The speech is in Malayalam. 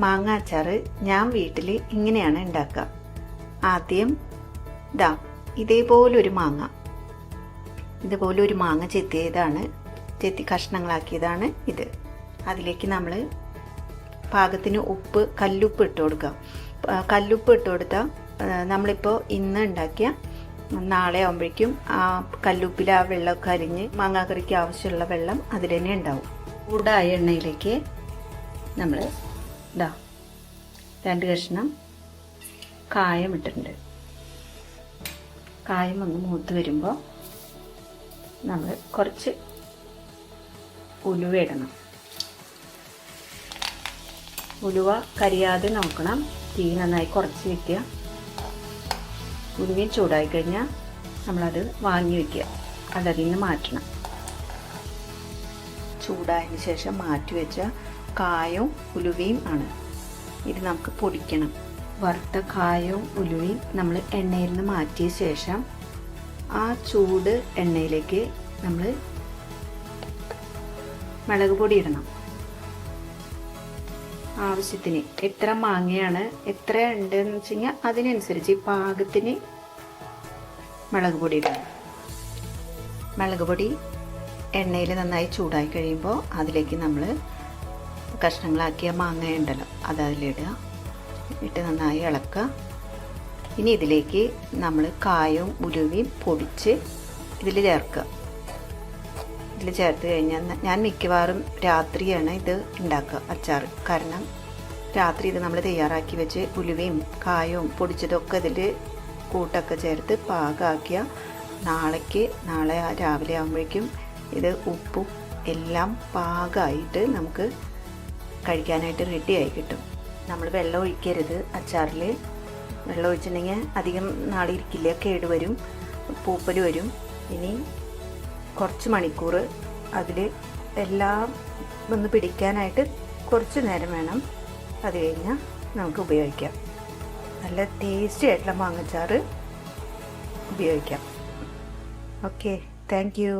മാങ്ങ അച്ചാർ ഞാൻ വീട്ടിൽ ഇങ്ങനെയാണ് ഉണ്ടാക്കുക. ആദ്യം ഇതുപോലൊരു മാങ്ങ ചെത്തി കഷ്ണങ്ങളാക്കിയതാണ് ഇത്. അതിലേക്ക് നമ്മൾ പാകത്തിന് കല്ലുപ്പ് ഇട്ട് കൊടുക്കുക. കല്ലുപ്പ് ഇട്ട് കൊടുത്താൽ നമ്മളിപ്പോൾ ഇന്ന് ഉണ്ടാക്കിയ നാളെ ആകുമ്പോഴേക്കും ആ കല്ലുപ്പിൽ ആ വെള്ളമൊക്കെ അരിഞ്ഞ് മാങ്ങാക്കറിക്ക് ആവശ്യമുള്ള വെള്ളം അതിൽ തന്നെ ഉണ്ടാവും. ചൂടായ എണ്ണയിലേക്ക് നമ്മൾ 2 കഷ്ണം കായം ഇട്ടിട്ടുണ്ട്. കായം ഒന്ന് മൂത്ത് വരുമ്പോൾ നമ്മൾ കുറച്ച് ഉലുവ ഇടണം. ഉലുവ കരിയാതെ നോക്കണം. തീ നന്നായി കുറച്ച് വയ്ക്കുക. ഉലുവയും ചൂടായി കഴിഞ്ഞാൽ നമ്മളത് വാങ്ങി വയ്ക്കുക. അതതിൽ നിന്ന് മാറ്റണം. ചൂടായതിന് ശേഷം മാറ്റി വെച്ച കായവും ഉലുവയും ആണ് ഇത് നമുക്ക് പൊടിക്കണം. വറുത്ത കായവും ഉലുവയും നമ്മൾ എണ്ണയിൽ നിന്ന് മാറ്റിയ ശേഷം ആ ചൂട് എണ്ണയിലേക്ക് നമ്മൾ മുളക് പൊടി ഇടണം. ആവശ്യത്തിന് എത്ര മാങ്ങയാണ് എത്ര ഉണ്ടെന്ന് വെച്ച് കഴിഞ്ഞാൽ അതിനനുസരിച്ച് പാകത്തിന് മുളക് പൊടി ഇടണം. മുളക് പൊടി എണ്ണയിൽ നന്നായി ചൂടായി കഴിയുമ്പോൾ അതിലേക്ക് നമ്മൾ കഷ്ണങ്ങളാക്കിയ മാങ്ങ ഉണ്ടല്ലോ അത് അതിലിടുക. ഇട്ട് നന്നായി ഇളക്കുക. ഇനി ഇതിലേക്ക് നമ്മൾ കായവും ഉലുവയും പൊടിച്ച് ഇതിൽ ചേർക്കുക. ഇതിൽ ചേർത്ത് കഴിഞ്ഞാൽ ഞാൻ മിക്കവാറും രാത്രിയാണ് ഇത് ഉണ്ടാക്കുക അച്ചാർ. കാരണം രാത്രി ഇത് നമ്മൾ തയ്യാറാക്കി വെച്ച് ഉലുവയും കായവും പൊടിച്ചതൊക്കെ ഇതിൽ കൂട്ടൊക്കെ ചേർത്ത് പാകമാക്കിയ നാളെ രാവിലെ ആകുമ്പോഴേക്കും ഇത് ഉപ്പും എല്ലാം പാകമായിട്ട് നമുക്ക് കഴിക്കാനായിട്ട് റെഡിയായി കിട്ടും. നമ്മൾ വെള്ളം ഒഴിക്കരുത് അച്ചാറിൽ. വെള്ളം ഒഴിച്ചിട്ടുണ്ടെങ്കിൽ അധികം നാളിരിക്കില്ല, കേടുവരും, പൂപ്പൽ വരും. ഇനി കുറച്ച് മണിക്കൂർ അതിൽ എല്ലാം ഒന്ന് പിടിക്കാനായിട്ട് കുറച്ച് നേരം വേണം. അത് കഴിഞ്ഞാൽ നമുക്ക് ഉപയോഗിക്കാം. നല്ല ടേസ്റ്റി ആയിട്ടുള്ള മാങ്ങച്ചാറ് ഉപയോഗിക്കാം. Okay, thank you.